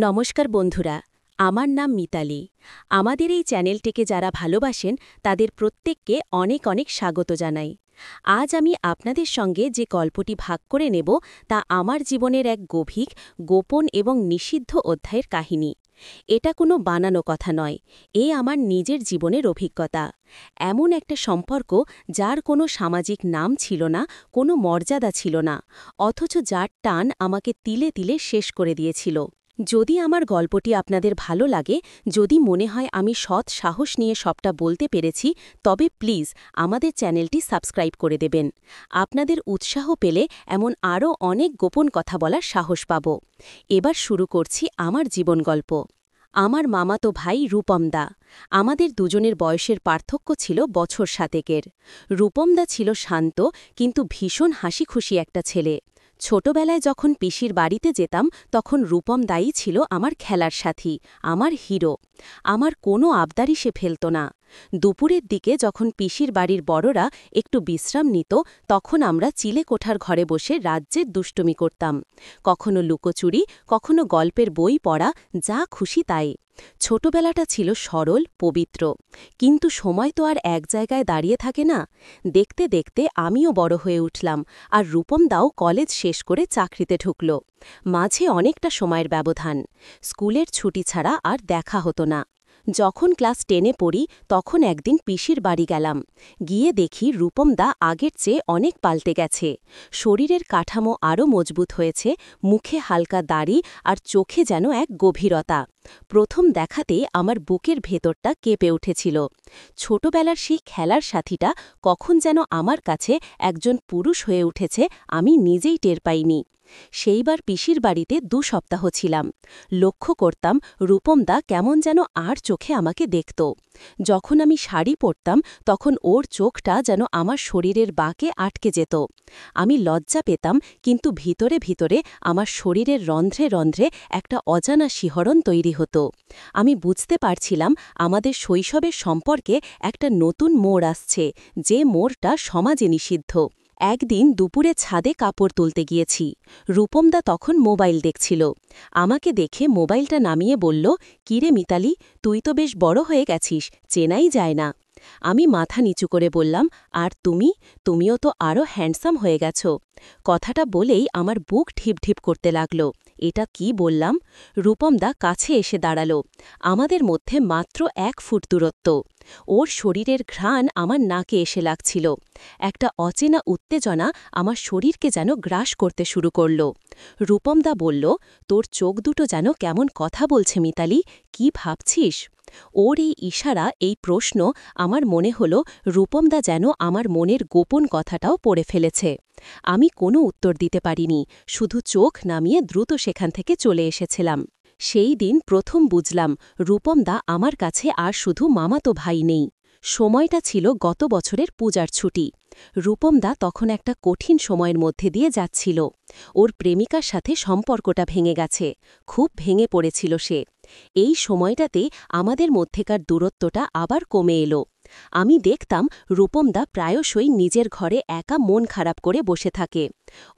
নমস্কার বন্ধুরা, আমার নাম মিতালি। আমাদের এই চ্যানেলটিকে যারা ভালোবাসেন তাদের প্রত্যেককে অনেক অনেক স্বাগত জানাই। আজ আমি আপনাদের সঙ্গে যে গল্পটি ভাগ করে নেব তা আমার জীবনের এক গভীর, গোপন এবং নিষিদ্ধ অধ্যায়ের কাহিনী। এটা কোনো বানানো কথা নয়, এ আমার নিজের জীবনের অভিজ্ঞতা। এমন একটা সম্পর্ক যার কোনো সামাজিক নাম ছিল না, কোনো মর্যাদা ছিল না, অথচ যার টান আমাকে তিলে তিলে শেষ করে দিয়েছিল। যদি আমার গল্পটি আপনাদের ভালো লাগে, যদি মনে হয় আমি সৎ সাহস নিয়ে সবটা বলতে পেরেছি, তবে প্লিজ আমাদের চ্যানেলটি সাবস্ক্রাইব করে দেবেন। আপনাদের উৎসাহ পেলে এমন আরও অনেক গোপন কথা বলার সাহস পাব। এবার শুরু করছি আমার জীবন গল্প। আমার মামাতো ভাই রূপমদা। আমাদের দুজনের বয়সের পার্থক্য ছিল বছর 7 রূপমদা ছিল শান্ত কিন্তু ভীষণ হাসিখুশি একটা ছেলে। ছোটবেলায় যখন পিসির বাড়িতে যেতাম তখন রূপমদাই ছিল আমার খেলার সাথী, আমার হিরো। আমার কোনো আবদারই সে ফেলত না। দুপুরের দিকে যখন পিসির বাড়ির বড়রা একটু বিশ্রাম নিত, তখন আমরা চিলেকোঠার ঘরে বসে রাজ্যের দুষ্টুমি করতাম। কখনো লুকোচুরি, কখনো গল্পের বই পড়া, যা খুশি তাই। ছোটবেলাটা ছিল সরল, পবিত্র। কিন্তু সময় তো আর এক জায়গায় দাঁড়িয়ে থাকে না। দেখতে দেখতে আমিও বড় হয়ে উঠলাম, আর রূপমদাও কলেজ শেষ করে চাকরিতে ঢুকল। মাঝে অনেকটা সময়ের ব্যবধান। স্কুলের ছুটি ছাড়া আর দেখা হতো না। যখন ক্লাস 10-এ পড়ি তখন একদিন পিসির বাড়ি গেলাম। গিয়ে দেখি রূপমদা আগের চেয়ে অনেক পাল্টে গেছে। শরীরের কাঠামো আরও মজবুত হয়েছে, মুখে হালকা দাড়ি আর চোখে যেন এক গভীরতা। প্রথম দেখাতেই আমার বুকের ভেতরটা কেঁপে উঠেছিল। ছোটবেলার সেই খেলার সাথীটা কখন যেন আমার কাছে একজন পুরুষ হয়ে উঠেছে আমি নিজেই টের পাইনি। সেইবার পিসির বাড়িতে 2 সপ্তাহ ছিলাম। লক্ষ্য করতাম রূপমদা কেমন যেন আর চোখে আমাকে দেখত। যখন আমি শাড়ি পরতাম তখন ওর চোখটা যেন আমার শরীরের বাঁকে আটকে যেত। আমি লজ্জা পেতাম, কিন্তু ভিতরে ভিতরে আমার শরীরের রন্ধ্রে রন্ধ্রে একটা অজানা শিহরণ তৈরি হতো। আমি বুঝতে পারছিলাম আমাদের শৈশবের সম্পর্কে একটা নতুন মোড় আসছে, যে মোড়টা সমাজে নিষিদ্ধ। একদিন দুপুরে ছাদে কাপড় তুলতে গিয়েছি। রূপমদা তখন মোবাইল দেখছিল। আমাকে দেখে মোবাইলটা নামিয়ে বলল, কিরে মিতালি, তুই তো বেশ বড় হয়ে গেছিস, চেনাই যায় না। আমি মাথা নিচু করে বললাম, আর তুমিও তো আরও হ্যান্ডসাম হয়ে গেছ। কথাটা বলেই আমার বুক ঢিপ ঢিপ করতে লাগল। এটা কি বললাম? রূপমদা কাছে এসে দাঁড়াল। আমাদের মধ্যে মাত্র 1 ফুট দূরত্ব। ওর শরীরের ঘ্রাণ আমার নাকে এসে লাগছিল। একটা অচেনা উত্তেজনা আমার শরীরকে যেন গ্রাস করতে শুরু করল। রূপমদা বলল, তোর চোখ দুটো যেন কেমন কথা বলছে মিতালি, কি ভাবছিস? ওর এই ইশারা, এই প্রশ্ন, আমার মনে হল রূপমদা যেন আমার মনের গোপন কথাটাও পড়ে ফেলেছে। আমি কোনো উত্তর দিতে পারিনি, শুধু চোখ নামিয়ে দ্রুত সেখান থেকে চলে এসেছিলাম। সেই দিন প্রথম বুঝলাম রূপমদা আমার কাছে আর শুধু মামাতো ভাই নেই। সময়টা ছিল গত বছরের পূজার ছুটি। রূপমদা তখন একটা কঠিন সময়ের মধ্যে দিয়ে যাচ্ছিল। ওর প্রেমিকার সাথে সম্পর্কটা ভেঙে গেছে, খুব ভেঙে পড়েছিল সে। এই সময়টাতে আমাদের মধ্যেকার দূরত্বটা আবার কমে এলো। আমি দেখতাম রূপমদা প্রায়শই নিজের ঘরে একা মন খারাপ করে বসে থাকে।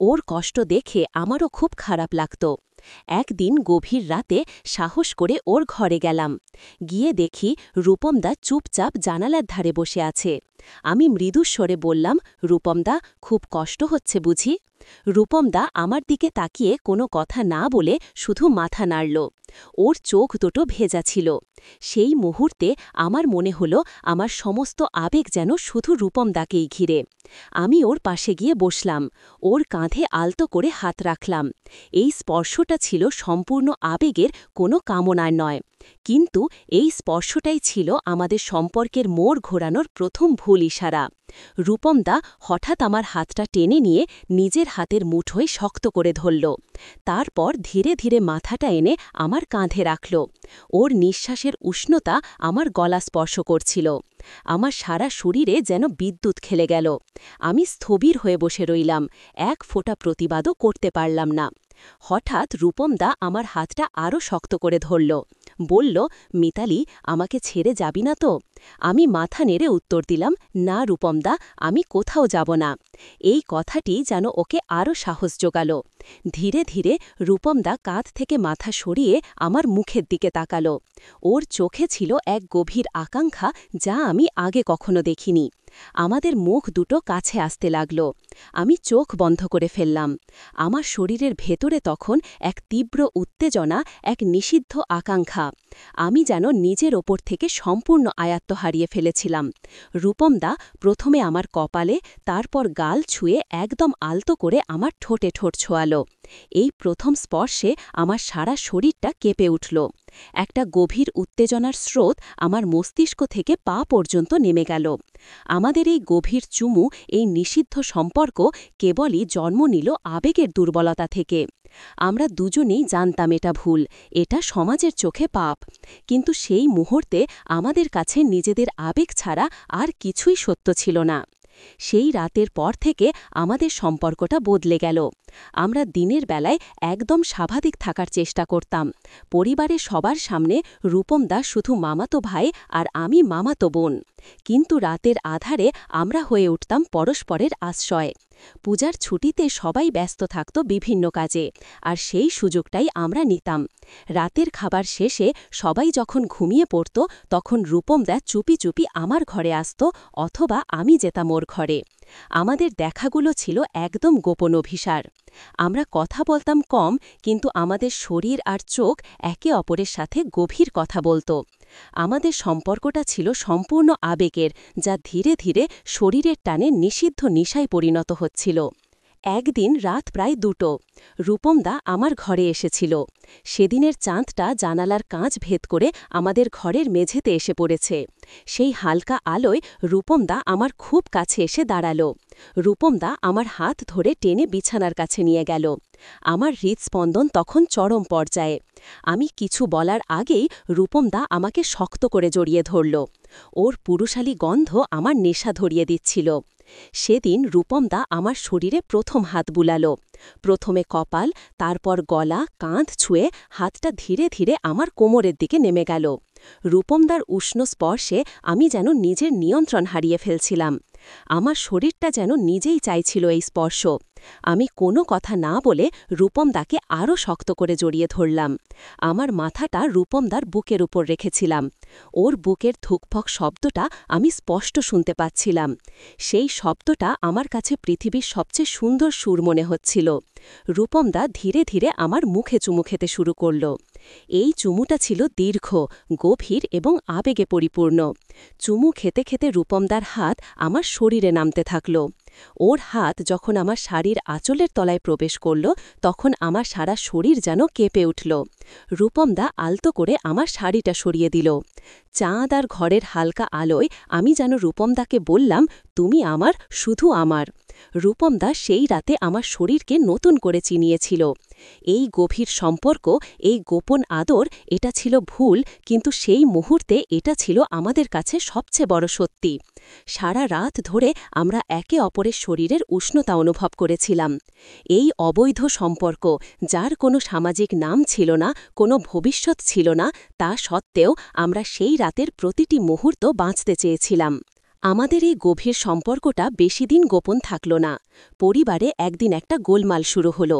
ওর কষ্ট দেখে আমারও খুব খারাপ লাগত। একদিন গভীর রাতে সাহস করে ওর ঘরে গেলাম। গিয়ে দেখি রূপমদা চুপচাপ জানালার ধারে বসে আছে। আমি মৃদুস্বরে বললাম, রূপমদা, খুব কষ্ট হচ্ছে বুঝি? রূপমদা আমার দিকে তাকিয়ে কোনো কথা না বলে শুধু মাথা নাড়ল। ওর চোখ দুটো ভেজা ছিল। সেই মুহূর্তে আমার মনে হলো আমার সমস্ত আবেগ যেন শুধু রূপমদাকেই ঘিরে। আমি ওর পাশে গিয়ে বসলাম, ওর কাঁধে আলতো করে হাত রাখলাম। এই স্পর্শটা ছিল সম্পূর্ণ আবেগের, কোনো কামনার নয়। কিন্তু এই স্পর্শটাই ছিল আমাদের সম্পর্কের মোড় ঘোরানোর প্রথম ভুল ইশারা। রূপমদা হঠাৎ আমার হাতটা টেনে নিয়ে নিজের হাতের মুঠোয় শক্ত করে ধরল। তারপর ধীরে ধীরে মাথাটা এনে আমার কাঁধে রাখল। ওর নিঃশ্বাসের উষ্ণতা আমার গলা স্পর্শ করছিল। আমার সারা শরীরে যেন বিদ্যুৎ খেলে গেল। আমি স্থবির হয়ে বসে রইলাম, এক ফোঁটা প্রতিবাদও করতে পারলাম না। হঠাৎ রূপমদা আমার হাতটা আরও শক্ত করে ধরল। বলল, মিতালি, আমাকে ছেড়ে যাবি না তো? আমি মাথা নেড়ে উত্তর দিলাম, না রূপমদা, আমি কোথাও যাব না। এই কথাটি যেন ওকে আরও সাহস জোগাল। ধীরে ধীরে রূপমদা কাঁধ থেকে মাথা সরিয়ে আমার মুখের দিকে তাকাল। ওর চোখে ছিল এক গভীর আকাঙ্ক্ষা, যা আমি আগে কখনো দেখিনি। আমাদের মুখ দুটো কাছে আসতে লাগল। আমি চোখ বন্ধ করে ফেললাম। আমার শরীরের ভেতরে তখন এক তীব্র উত্তেজনা, এক নিষিদ্ধ আকাঙ্ক্ষা। আমি যেন নিজের ওপর থেকে সম্পূর্ণ আয়ত্ত হারিয়ে ফেলেছিলাম। রূপমদা প্রথমে আমার কপালে, তারপর গাল ছুঁয়ে একদম আলতো করে আমার ঠোঁটে ঠোঁট ছোঁয়াল। এই প্রথম স্পর্শে আমার সারা শরীরটা কেঁপে উঠল। একটা গভীর উত্তেজনার স্রোত আমার মস্তিষ্ক থেকে পা পর্যন্ত নেমে গেল। আমাদের এই গভীর চুমু, এই নিষিদ্ধ সম্পর্ক কেবলই জন্ম নিল আবেগের দুর্বলতা থেকে। আমরা দুজনেই জানতাম এটা ভুল, এটা সমাজের চোখে পাপ। কিন্তু সেই মুহূর্তে আমাদের কাছে নিজেদের আবেগ ছাড়া আর কিছুই সত্য ছিল না। সেই রাতের পর থেকে আমাদের সম্পর্কটা বদলে গেল। আমরা দিনের বেলায় একদম স্বাভাবিক থাকার চেষ্টা করতাম। পরিবারের সবার সামনে রূপমদা শুধু মামাতো ভাই আর আমি মামাতো বোন। কিন্তু রাতের আধারে আমরা হয়ে উঠতাম পরস্পরের আশ্রয়। পূজার ছুটিতে সবাই ব্যস্ত থাকত বিভিন্ন কাজে, আর সেই সুযোগটাই আমরা নিতাম। রাতের খাবার শেষে সবাই যখন ঘুমিয়ে পড়ত, তখন রূপমদা চুপি চুপি আমার ঘরে আসত, অথবা আমি যেতাম ওর ঘরে। আমাদের দেখাগুলো ছিল একদম গোপন অভিসার। আমরা কথা বলতাম কম, কিন্তু আমাদের শরীর আর চোখ একে অপরের সাথে গভীর কথা বলত। আমাদের সম্পর্কটা ছিল সম্পূর্ণ আবেগের, যা ধীরে ধীরে শরীরের টানে নিষিদ্ধ নেশায় পরিণত হচ্ছিল। একদিন রাত প্রায় 2টো। রূপমদা আমার ঘরে এসেছিল। সেদিনের চাঁদটা জানালার কাঁচ ভেদ করে আমাদের ঘরের মেঝেতে এসে পড়েছে। সেই হালকা আলোয় রূপমদা আমার খুব কাছে এসে দাঁড়াল। রূপমদা আমার হাত ধরে টেনে বিছানার কাছে নিয়ে গেল। আমার হৃদস্পন্দন তখন চরম পর্যায়ে। আমি কিছু বলার আগেই রূপমদা আমাকে শক্ত করে জড়িয়ে ধরল। ওর পুরুষালী গন্ধ আমার নেশা ধরিয়ে দিচ্ছিল। সেদিন রূপমদা আমার শরীরে প্রথম হাত বুলাল। প্রথমে কপাল, তারপর গলা, কাঁধ ছুঁয়ে হাতটা ধীরে ধীরে আমার কোমরের দিকে নেমে গেল। রূপমদার উষ্ণ স্পর্শে আমি যেন নিজের নিয়ন্ত্রণ হারিয়ে ফেলছিলাম। আমার শরীরটা যেন নিজেই চাইছিল এই স্পর্শ। আমি কোনো কথা না বলে রূপমদাকে আরও শক্ত করে জড়িয়ে ধরলাম। আমার মাথাটা রূপমদার বুকের উপর রেখেছিলাম। ওর বুকের ধুকফক শব্দটা আমি স্পষ্ট শুনতে পাচ্ছিলাম। সেই শব্দটা আমার কাছে পৃথিবীর সবচেয়ে সুন্দর সুর মনে হচ্ছিল। রূপমদা ধীরে ধীরে আমার মুখে চুমু খেতে শুরু করল। এই চুমুটা ছিল দীর্ঘ, গভীর এবং আবেগে পরিপূর্ণ। চুমু খেতে খেতে রূপমদার হাত আমার শরীরে নামতে থাকল। ওর হাত যখন আমার শাড়ির আঁচলের তলায় প্রবেশ করল, তখন আমার সারা শরীর যেন কেঁপে উঠল। রূপমদা আলতো করে আমার শাড়িটা সরিয়ে দিল। চাঁদ আর ঘরের হালকা আলোয় আমি যেন রূপমদাকে বললাম, তুমি আমার, শুধু আমার। রূপমদা সেই রাতে আমার শরীরকে নতুন করে চিনিয়েছিল। এই গভীর সম্পর্ক, এই গোপন আদর, এটা ছিল ভুল, কিন্তু সেই মুহূর্তে এটা ছিল আমাদের কাছে সবচেয়ে বড় সত্যি। সারা রাত ধরে আমরা একে অপরের শরীরের উষ্ণতা অনুভব করেছিলাম। এই অবৈধ সম্পর্ক, যার কোনো সামাজিক নাম ছিল না, কোনো ভবিষ্যৎ ছিল না, তা সত্ত্বেও আমরা সেই রাতের প্রতিটি মুহূর্ত বাঁচতে চেয়েছিলাম। আমাদের এই গভীর সম্পর্কটা বেশিদিন গোপন থাকল না। পরিবারে একদিন একটা গোলমাল শুরু হল।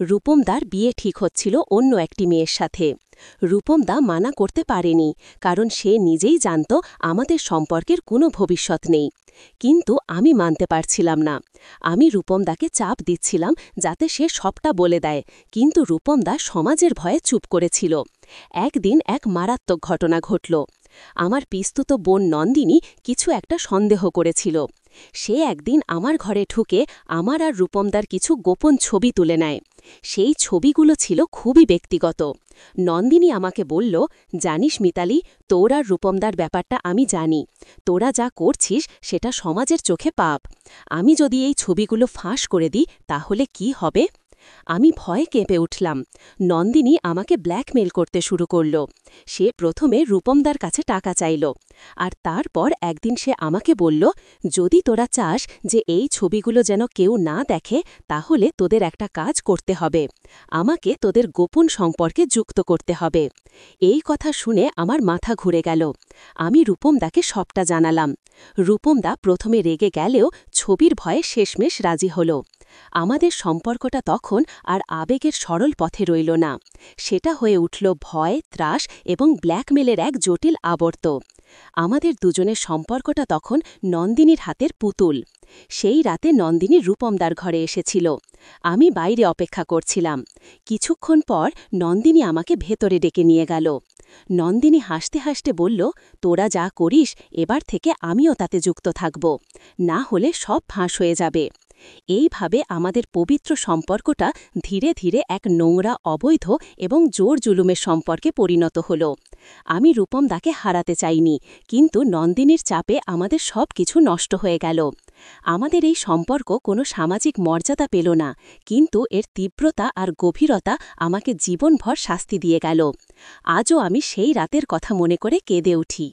রূপমদার বিয়ে ঠিক হচ্ছিল অন্য একটি মেয়ের সাথে। রূপমদা মানা করতে পারেনি, কারণ সে নিজেই জানত আমাদের সম্পর্কের কোনো ভবিষ্যৎ নেই। কিন্তু আমি মানতে পারছিলাম না। আমি রূপমদাকে চাপ দিচ্ছিলাম যাতে সে সবটা বলে দেয়, কিন্তু রূপমদা সমাজের ভয়ে চুপ করেছিল। একদিন এক মারাত্মক ঘটনা ঘটল। আমার পিস্তুত বোন নন্দিনী কিছু একটা সন্দেহ করেছিল। সে একদিন আমার ঘরে ঢুকে আমার আর রূপমদার কিছু গোপন ছবি তুলে নেয়। সেই ছবিগুলো ছিল খুবই ব্যক্তিগত। নন্দিনী আমাকে বলল, জানিস মিতালি, তোর আর রূপমদার ব্যাপারটা আমি জানি। তোরা যা করছিস সেটা সমাজের চোখে পাপ। আমি যদি এই ছবিগুলো ফাঁস করে দিই, তাহলে কি হবে? আমি ভয়ে কেঁপে উঠলাম। নন্দিনী আমাকে ব্ল্যাকমেল করতে শুরু করল। সে প্রথমে রূপমদার কাছে টাকা চাইল, আর তারপর একদিন সে আমাকে বলল, যদি তোরা চাস যে এই ছবিগুলো যেন কেউ না দেখে, তাহলে তোদের একটা কাজ করতে হবে, আমাকে তোদের গোপন সম্পর্কে যুক্ত করতে হবে। এই কথা শুনে আমার মাথা ঘুরে গেল। আমি রূপমদাকে সবটা জানালাম। রূপমদা প্রথমে রেগে গেলেও ছবির ভয়ে শেষমেশ রাজি হল। আমাদের সম্পর্কটা তখন আর আবেগের সরল পথে রইল না, সেটা হয়ে উঠল ভয়, ত্রাস এবং ব্ল্যাকমেলের এক জটিল আবর্ত। আমাদের দুজনের সম্পর্কটা তখন নন্দিনীর হাতের পুতুল। সেই রাতে নন্দিনী রূপমদার ঘরে এসেছিল। আমি বাইরে অপেক্ষা করছিলাম। কিছুক্ষণ পর নন্দিনী আমাকে ভেতরে ডেকে নিয়ে গেল। নন্দিনী হাসতে হাসতে বলল, তোরা যা করিস এবার থেকে আমিও তাতে যুক্ত থাকব, না হলে সব ফাঁস হয়ে যাবে। এইভাবে আমাদের পবিত্র সম্পর্কটা ধীরে ধীরে এক নোংরা, অবৈধ এবং জোর জুলুমের সম্পর্কে পরিণত হল। আমি রূপমদাকে হারাতে চাইনি, কিন্তু নন্দিনীর চাপে আমাদের সব কিছু নষ্ট হয়ে গেল। আমাদের এই সম্পর্ক কোনো সামাজিক মর্যাদা পেল না, কিন্তু এর তীব্রতা আর গভীরতা আমাকে জীবনভর শাস্তি দিয়ে গেল। আজও আমি সেই রাতের কথা মনে করে কেঁদে উঠি।